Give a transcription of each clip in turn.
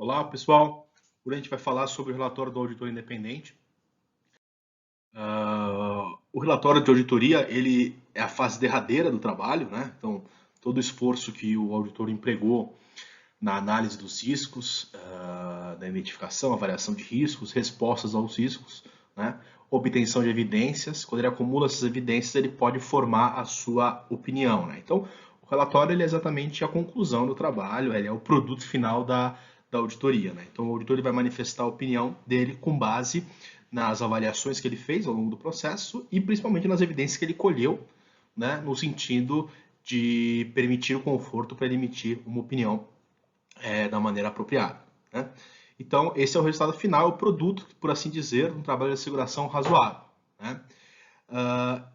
Olá, pessoal. Hoje a gente vai falar sobre o relatório do auditor independente. O relatório de auditoria, ele é a fase derradeira do trabalho, né? Então, todo o esforço que o auditor empregou na análise dos riscos, da identificação, avaliação de riscos, respostas aos riscos, né? Obtenção de evidências. Quando ele acumula essas evidências, ele pode formar a sua opinião, né? Então, o relatório ele é exatamente a conclusão do trabalho, ele é o produto final da auditoria, né? Então, o auditor ele vai manifestar a opinião dele com base nas avaliações que ele fez ao longo do processo e principalmente nas evidências que ele colheu, né, no sentido de permitir o conforto para ele emitir uma opinião da maneira apropriada. Né? Então, esse é o resultado final, o produto, por assim dizer, de um trabalho de asseguração razoável. Né?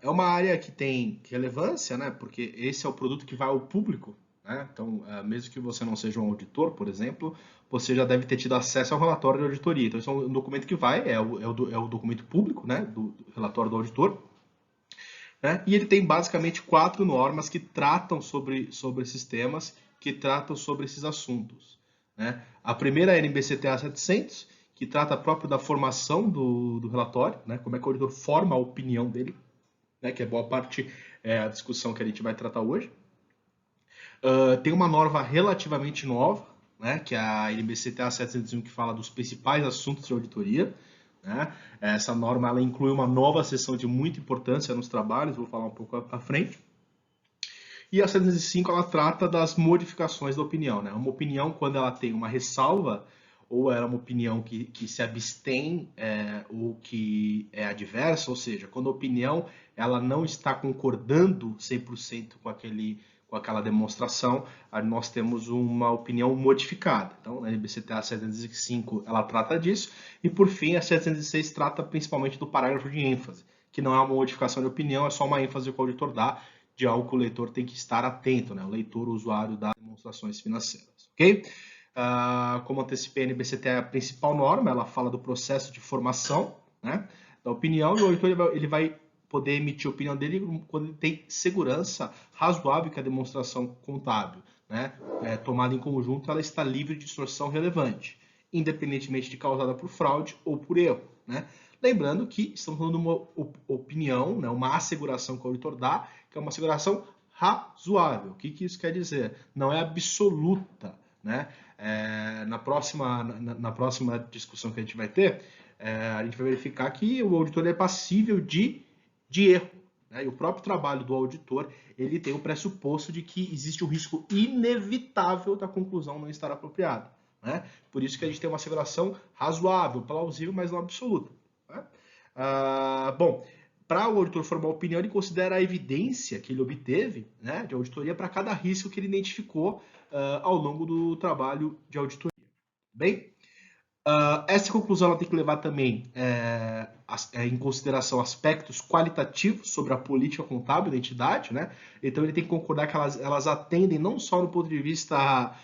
É uma área que tem relevância, né? Porque esse é o produto que vai ao público. Né? Então, mesmo que você não seja um auditor, por exemplo, você já deve ter tido acesso ao relatório de auditoria. Então, esse é um documento que vai, é o documento público, né? Do relatório do auditor. Né? E ele tem basicamente 4 normas que tratam sobre esses temas, que tratam sobre esses assuntos. Né? A primeira é a NBCTA 700, que trata próprio da formação do relatório, né? Como é que o auditor forma a opinião dele, né? Que é boa parte a discussão que a gente vai tratar hoje. Tem uma norma relativamente nova, né? Que é a NBCTA 701, que fala dos principais assuntos de auditoria. Né? Essa norma ela inclui uma nova seção de muita importância nos trabalhos, vou falar um pouco à frente. E a 705 ela trata das modificações da opinião. Né? Uma opinião, quando ela tem uma ressalva, ou era uma opinião que se abstém ou que é adversa, ou seja, quando a opinião ela não está concordando 100% com aquela demonstração, nós temos uma opinião modificada. Então, a NBCTA 705 ela trata disso, e por fim a 706 trata principalmente do parágrafo de ênfase, que não é uma modificação de opinião, é só uma ênfase que o auditor dá de algo que o leitor tem que estar atento, né? O leitor, o usuário das demonstrações financeiras, ok? Como antecipei, a NBCT é a principal norma, ela fala do processo de formação, né, da opinião, e o auditor ele vai poder emitir a opinião dele quando ele tem segurança razoável que a demonstração contábil, né, tomada em conjunto, ela está livre de distorção relevante, independentemente de causada por fraude ou por erro. Né? Lembrando que estamos falando de uma opinião, né, uma asseguração que o auditor dá, que é uma asseguração razoável. O que isso quer dizer? Não é absoluta. Né? Na próxima discussão que a gente vai ter, a gente vai verificar que o auditor é passível de erro. Né? E o próprio trabalho do auditor ele tem o pressuposto de que existe o risco inevitável da conclusão não estar apropriada. Né? Por isso que a gente tem uma asseveração razoável, plausível, mas não absoluta. Né? Bom, para o auditor formar opinião, ele considera a evidência que ele obteve, né, de auditoria para cada risco que ele identificou ao longo do trabalho de auditoria. Bem, essa conclusão ela tem que levar também em consideração aspectos qualitativos sobre a política contábil da entidade, né? Então ele tem que concordar que elas atendem não só no ponto de vista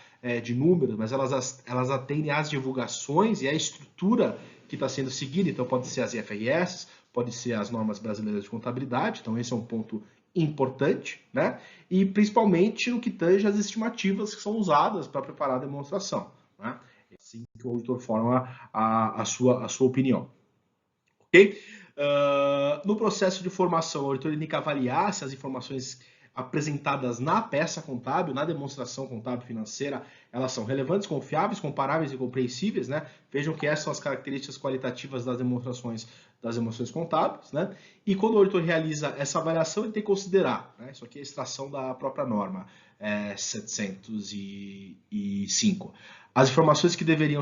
de números, mas elas atendem às divulgações e à estrutura que está sendo seguida. Então pode ser as IFRS, pode ser as normas brasileiras de contabilidade. Então esse é um ponto importante, né? E principalmente no que tange às estimativas que são usadas para preparar a demonstração, né? Assim que o auditor forma a sua opinião. Ok? No processo de formação, o auditor tem que avaliar se as informações apresentadas na peça contábil, na demonstração contábil financeira, elas são relevantes, confiáveis, comparáveis e compreensíveis, né? Vejam que essas são as características qualitativas das demonstrações contábeis, né? E quando o auditor realiza essa avaliação, ele tem que considerar, né? Isso aqui é a extração da própria norma 705. As informações que deveriam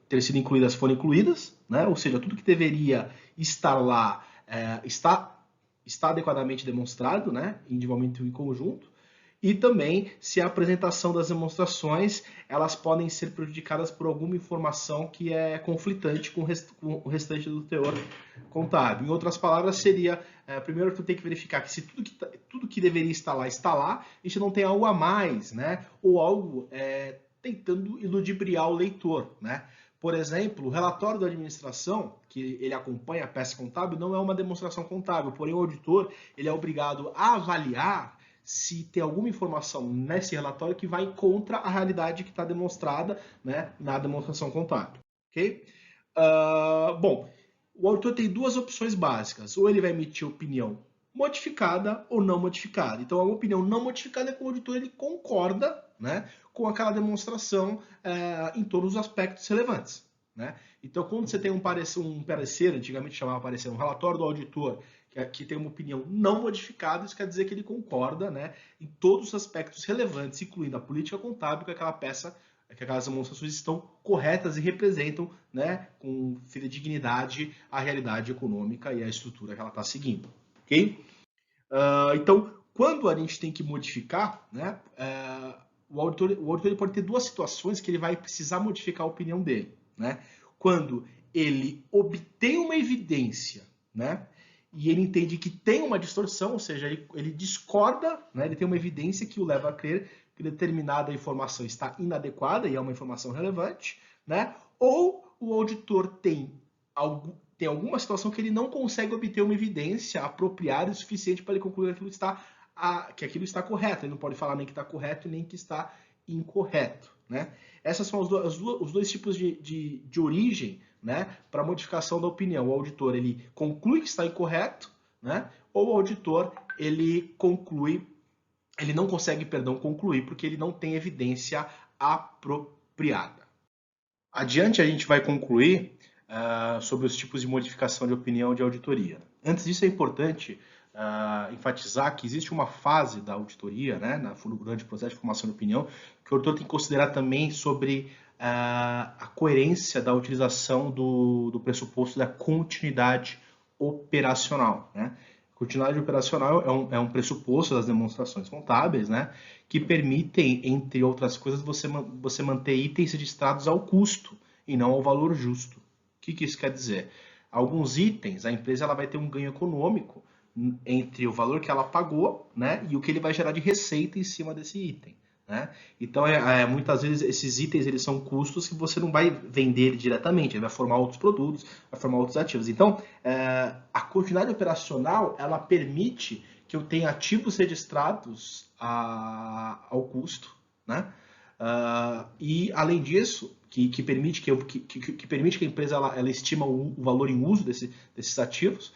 ter sido incluídas foram incluídas, né? Ou seja, tudo que deveria estar lá está adequadamente demonstrado, né? Individualmente ou em conjunto. E também se a apresentação das demonstrações elas podem ser prejudicadas por alguma informação que é conflitante com o restante do teor contábil. Em outras palavras, seria, primeiro tu tem que verificar que se tudo que deveria estar lá está lá, e se não tem algo a mais, né? Ou algo tentando iludibriar o leitor, né? Por exemplo, o relatório da administração, que ele acompanha a peça contábil, não é uma demonstração contábil, porém o auditor ele é obrigado a avaliar se tem alguma informação nesse relatório que vai contra a realidade que está demonstrada, né, na demonstração contábil. Ok? Bom, o auditor tem duas opções básicas. Ou ele vai emitir opinião modificada ou não modificada. Então, a opinião não modificada é que o auditor ele concorda, né, com aquela demonstração em todos os aspectos relevantes. Né? Então, quando você tem um parecer, antigamente chamava parecer, um relatório do auditor que tem uma opinião não modificada, isso quer dizer que ele concorda, né, em todos os aspectos relevantes, incluindo a política contábil, que aquelas demonstrações estão corretas e representam, né, com fidedignidade a realidade econômica e a estrutura que ela está seguindo. Ok? Então, quando a gente tem que modificar, né, o auditor ele pode ter duas situações que ele vai precisar modificar a opinião dele. Né? Quando ele obtém uma evidência, né, e ele entende que tem uma distorção, ou seja, ele discorda, né, ele tem uma evidência que o leva a crer que determinada informação está inadequada e é uma informação relevante, né? Ou o auditor tem alguma situação que ele não consegue obter uma evidência apropriada e suficiente para ele concluir que aquilo está correto. Ele não pode falar nem que está correto nem que está incorreto. Né? Essas são os dois tipos de origem, né, para modificação da opinião. O auditor ele conclui que está incorreto, né, ou o auditor ele não consegue, concluir porque ele não tem evidência apropriada. Adiante a gente vai concluir sobre os tipos de modificação de opinião de auditoria. Antes disso é importante enfatizar que existe uma fase da auditoria, né, durante o processo de formação de opinião, que o auditor tem que considerar também sobre a coerência da utilização do pressuposto da continuidade operacional. Né? Continuidade operacional é um pressuposto das demonstrações contábeis, né, que permitem, entre outras coisas, você manter itens registrados ao custo e não ao valor justo. O que isso quer dizer? Alguns itens, a empresa ela vai ter um ganho econômico entre o valor que ela pagou, né, e o que ele vai gerar de receita em cima desse item. Né? Então, muitas vezes, esses itens eles são custos que você não vai vender ele diretamente, ele vai formar outros produtos, vai formar outros ativos. Então, a continuidade operacional, ela permite que eu tenha ativos registrados ao custo, né? E, além disso, que permite que a empresa ela estima o valor em uso desses ativos,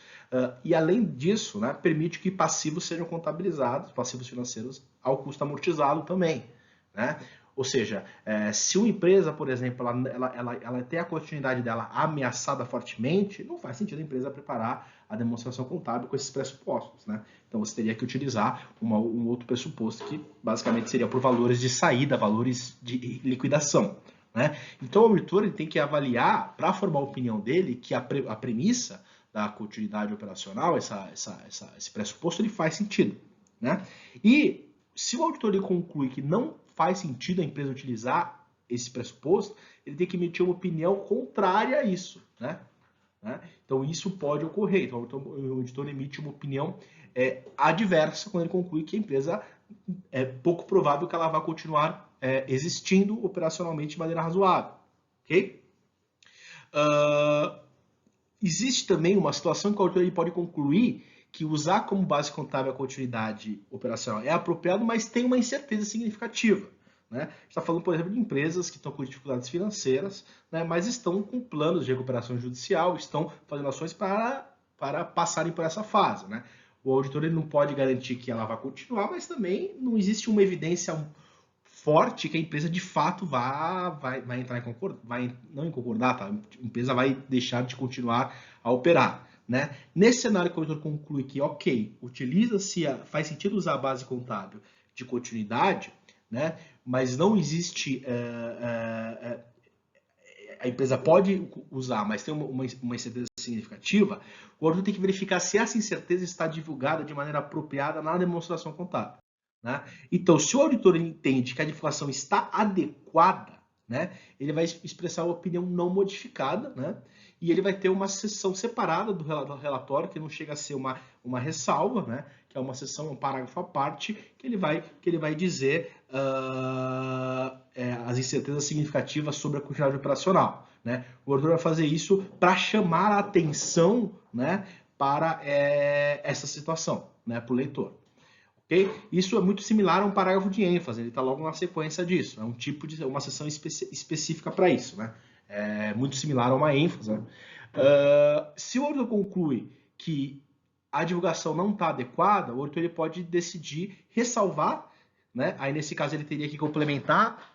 e, além disso, né, permite que passivos sejam contabilizados, passivos financeiros, ao custo amortizado também. Né? Ou seja, se uma empresa, por exemplo, ela tem a continuidade dela ameaçada fortemente, não faz sentido a empresa preparar a demonstração contábil com esses pressupostos. Né? Então você teria que utilizar um outro pressuposto que basicamente seria por valores de saída, valores de liquidação. Né? Então o auditor ele tem que avaliar, para formar a opinião dele, que a premissa da continuidade operacional, esse pressuposto, ele faz sentido. Né? E se o auditor ele conclui que não faz sentido a empresa utilizar esse pressuposto, ele tem que emitir uma opinião contrária a isso. Né? Então isso pode ocorrer. Então o auditor emite uma opinião adversa quando ele conclui que a empresa é pouco provável que ela vá continuar existindo operacionalmente de maneira razoável. Ok? Existe também uma situação que o auditor ele pode concluir que usar como base contábil a continuidade operacional é apropriado, mas tem uma incerteza significativa. Né? A gente está falando, por exemplo, de empresas que estão com dificuldades financeiras, né, mas estão com planos de recuperação judicial, estão fazendo ações para passarem por essa fase. Né? O auditor ele não pode garantir que ela vai continuar, mas também não existe uma evidência forte que a empresa de fato vai entrar em concordar, tá? A empresa vai deixar de continuar a operar. Né? Nesse cenário que o auditor conclui que, ok, faz sentido usar a base contábil de continuidade, né? Mas não existe, a empresa pode usar, mas tem uma incerteza significativa, o auditor tem que verificar se essa incerteza está divulgada de maneira apropriada na demonstração contábil. Né? Então, se o auditor entende que a divulgação está adequada, né, ele vai expressar uma opinião não modificada, né, e ele vai ter uma seção separada do relatório, que não chega a ser uma ressalva, né, que é uma seção, um parágrafo à parte, que ele vai dizer as incertezas significativas sobre a continuidade operacional. Né? O auditor vai fazer isso para chamar a atenção, né, para essa situação, né, para o leitor. Okay? Isso é muito similar a um parágrafo de ênfase, ele está logo na sequência disso, é um tipo de uma seção específica para isso, né? É muito similar a uma ênfase. Né? Se o auditor conclui que a divulgação não está adequada, o auditor ele pode decidir ressalvar, né? Aí nesse caso ele teria que complementar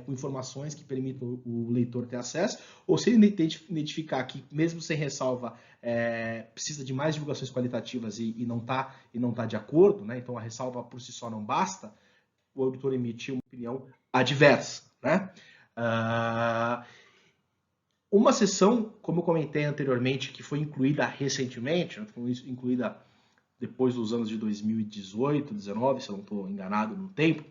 com informações que permitam o leitor ter acesso, ou se ele identificar que mesmo sem ressalva precisa de mais divulgações qualitativas e não tá de acordo, né? Então a ressalva por si só não basta, o auditor emite uma opinião adversa, né? Uma seção, como eu comentei anteriormente, que foi incluída recentemente, né? Foi incluída depois dos anos de 2018, 2019, se eu não estou enganado no tempo,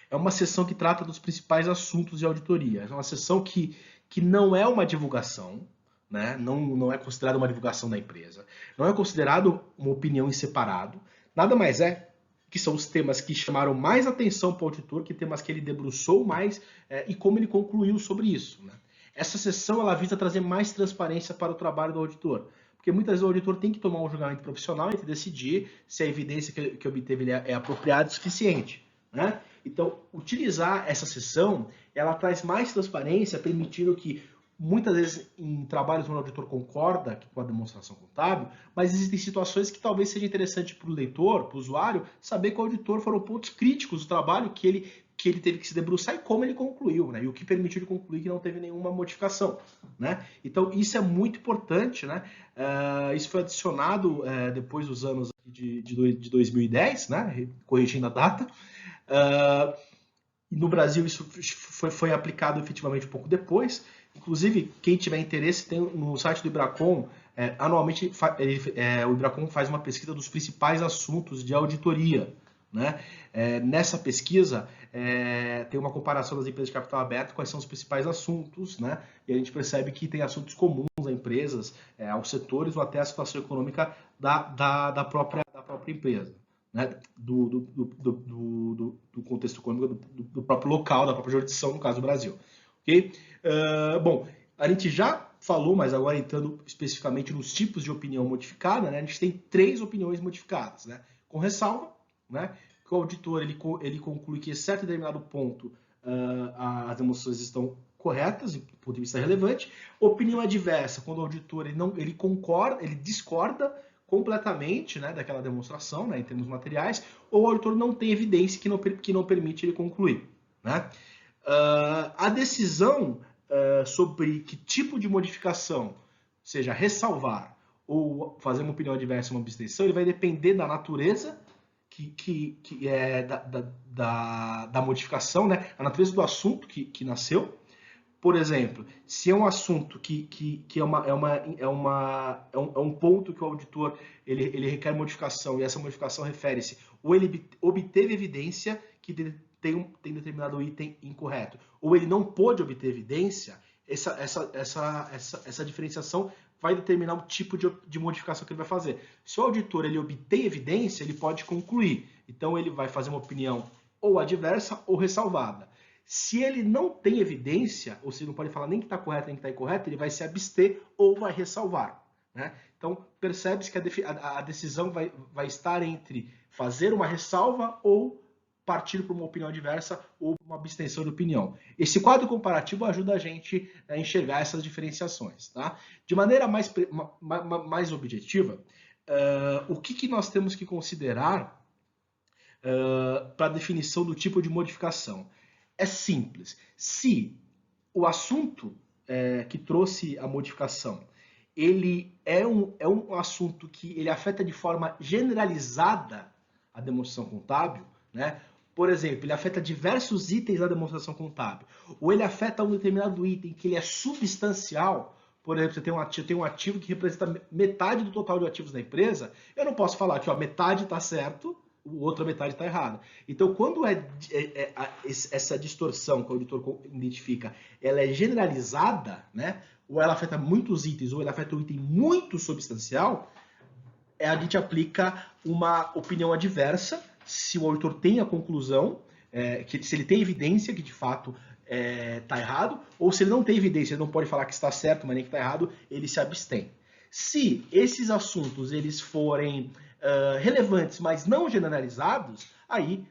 é uma sessão que trata dos principais assuntos de auditoria. É uma sessão que não é uma divulgação, né? Não é considerada uma divulgação da empresa, não é considerado uma opinião em separado, nada mais é que são os temas que chamaram mais atenção para o auditor, que temas que ele debruçou mais e como ele concluiu sobre isso. Né? Essa sessão ela visa trazer mais transparência para o trabalho do auditor, porque muitas vezes o auditor tem que tomar um julgamento profissional e decidir se a evidência que obteve é apropriada o suficiente. Né? Então, utilizar essa sessão, ela traz mais transparência, permitindo que, muitas vezes, em trabalhos onde o auditor concorda com a demonstração contábil, mas existem situações que talvez seja interessante para o leitor, para o usuário, saber que o auditor foram pontos críticos do trabalho que ele teve que se debruçar e como ele concluiu, né? E o que permitiu ele concluir que não teve nenhuma modificação, né? Então, isso é muito importante, né? Isso foi adicionado depois dos anos de 2010, né? Corrigindo a data. No Brasil, isso foi aplicado efetivamente um pouco depois. Inclusive, quem tiver interesse, tem no site do IBRACON, anualmente o IBRACON faz uma pesquisa dos principais assuntos de auditoria. Né? Nessa pesquisa, tem uma comparação das empresas de capital aberto, quais são os principais assuntos, né? E a gente percebe que tem assuntos comuns a empresas, aos setores ou até a situação econômica da própria empresa. Né, do contexto econômico do próprio local, da própria jurisdição, no caso do Brasil. Okay? Bom, a gente já falou, mas agora entrando especificamente nos tipos de opinião modificada, né, a gente tem 3 opiniões modificadas. Né, com ressalva, né, que o auditor ele conclui que, em certo determinado ponto, as demonstrações estão corretas, do ponto de vista relevante. Opinião adversa, quando o auditor ele concorda, ele discorda completamente, né, daquela demonstração, né, em termos materiais, ou o auditor não tem evidência que não permite ele concluir. Né? A decisão sobre que tipo de modificação, seja ressalvar ou fazer uma opinião adversa, uma abstenção, ele vai depender da natureza que é da modificação, né, a natureza do assunto que nasceu. Por exemplo, se é um assunto que é um ponto que o auditor ele requer modificação e essa modificação refere-se ou ele obteve evidência que tem determinado item incorreto, ou ele não pôde obter evidência, essa diferenciação vai determinar o tipo de modificação que ele vai fazer. Se o auditor ele obtém evidência, ele pode concluir. Então ele vai fazer uma opinião ou adversa ou ressalvada. Se ele não tem evidência, ou se não pode falar nem que está correto nem que está incorreto, ele vai se abster ou vai ressalvar. Né? Então, percebe-se que a decisão vai estar entre fazer uma ressalva ou partir para uma opinião adversa ou uma abstenção de opinião. Esse quadro comparativo ajuda a gente a enxergar essas diferenciações. Tá? De maneira mais objetiva, o que nós temos que considerar para a definição do tipo de modificação? É simples. Se o assunto que trouxe a modificação, ele é um assunto que ele afeta de forma generalizada a demonstração contábil, né? Por exemplo, ele afeta diversos itens da demonstração contábil, ou ele afeta um determinado item que ele é substancial. Por exemplo, você tem um ativo que representa metade do total de ativos da empresa, eu não posso falar que metade está certo, a outra metade está errada. Então, quando essa distorção que o auditor identifica, ela é generalizada, né? Ou ela afeta muitos itens, ou ela afeta um item muito substancial, a gente aplica uma opinião adversa, se o auditor tem a conclusão, se ele tem evidência que de fato está errado, ou se ele não tem evidência, ele não pode falar que está certo, mas nem que está errado, ele se abstém. Se esses assuntos eles forem relevantes, mas não generalizados, aí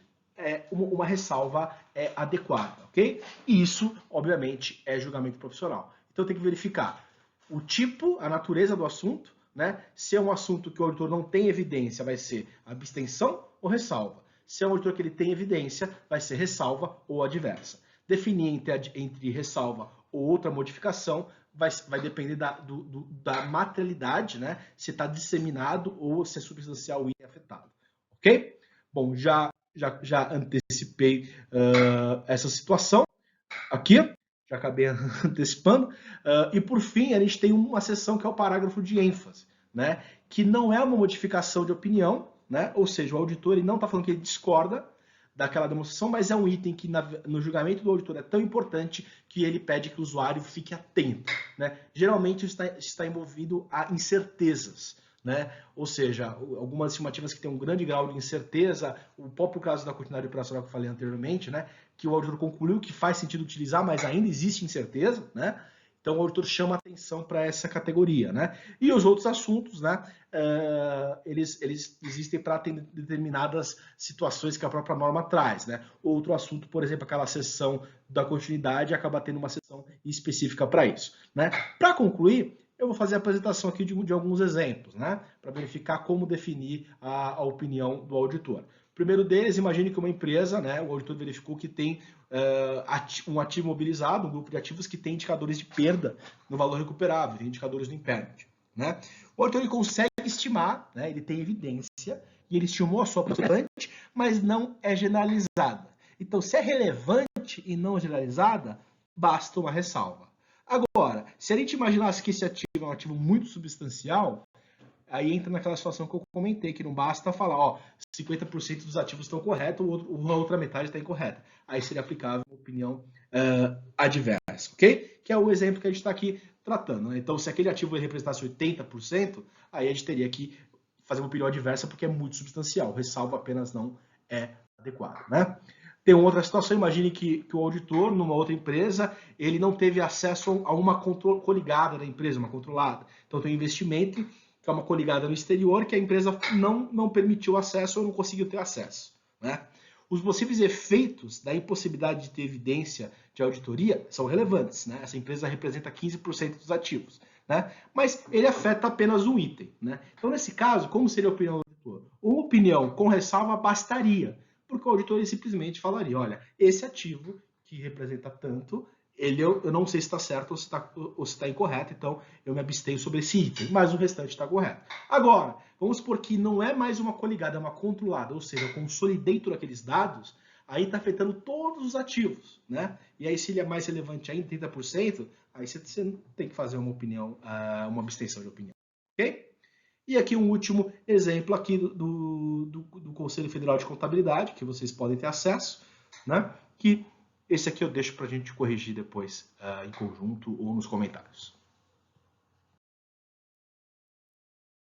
uma ressalva é adequada, ok? E isso, obviamente, é julgamento profissional. Então tem que verificar o tipo, a natureza do assunto, né? Se é um assunto que o auditor não tem evidência, vai ser abstenção ou ressalva. Se é um auditor que ele tem evidência, vai ser ressalva ou adversa. Definir entre ressalva ou outra modificação vai depender da materialidade, né? Se está disseminado ou se é substancial e afetado. Ok? Bom, já antecipei essa situação aqui, já acabei antecipando. E por fim, a gente tem uma seção que é o parágrafo de ênfase, né? Que não é uma modificação de opinião, né? Ou seja, o auditor ele não está falando que ele discorda daquela demonstração, mas é um item que no julgamento do auditor é tão importante que ele pede que o usuário fique atento, né? Geralmente está envolvido a incertezas, né? Ou seja, algumas estimativas que têm um grande grau de incerteza, o próprio caso da continuidade operacional que eu falei anteriormente, né? Que o auditor concluiu que faz sentido utilizar, mas ainda existe incerteza, né? Então o auditor chama atenção para essa categoria, né? E os outros assuntos, né? Eles existem para atender determinadas situações que a própria norma traz, né? Outro assunto, por exemplo, aquela seção da continuidade acaba tendo uma seção específica para isso, né? Para concluir, eu vou fazer a apresentação aqui de alguns exemplos, né? Para verificar como definir a opinião do auditor. O primeiro deles, imagine que uma empresa, né, o auditor verificou que tem um ativo mobilizado, um grupo de ativos que tem indicadores de perda no valor recuperável, tem indicadores do impairment, né? O auditor ele consegue estimar, né, ele tem evidência, e ele estimou a sua relevante, mas não é generalizada. Então, se é relevante e não generalizada, basta uma ressalva. Agora, se a gente imaginasse que esse ativo é um ativo muito substancial, aí entra naquela situação que eu comentei, que não basta falar, ó, 50% dos ativos estão corretos, a outra metade está incorreta. Aí seria aplicável uma opinião adversa, ok? Que é o exemplo que a gente está aqui tratando, né? Então, se aquele ativo representasse 80%, aí a gente teria que fazer uma opinião adversa porque é muito substancial. Ressalva apenas não é adequado, né? Tem outra situação, imagine que o auditor, numa outra empresa, ele não teve acesso a uma coligada da empresa, uma controlada. Então tem um investimento, que é uma coligada no exterior, que a empresa não permitiu acesso ou não conseguiu ter acesso, né? Os possíveis efeitos da impossibilidade de ter evidência de auditoria são relevantes, né? Essa empresa representa 15% dos ativos, né? Mas ele afeta apenas um item, né? Então, nesse caso, como seria a opinião do auditor? Uma opinião com ressalva bastaria, porque o auditor ele simplesmente falaria, olha, esse ativo que representa tanto, eu não sei se está certo ou se está incorreto, então eu me abstenho sobre esse item, mas o restante está correto. Agora, vamos supor que não é mais uma coligada, é uma controlada, ou seja, eu consolidei todos aqueles dados, aí está afetando todos os ativos, né? E aí se ele é mais relevante ainda, 30%, aí você tem que fazer uma opinião, uma abstenção de opinião, ok? E aqui um último exemplo aqui do Conselho Federal de Contabilidade, que vocês podem ter acesso, né? Que esse aqui eu deixo para a gente corrigir depois em conjunto ou nos comentários.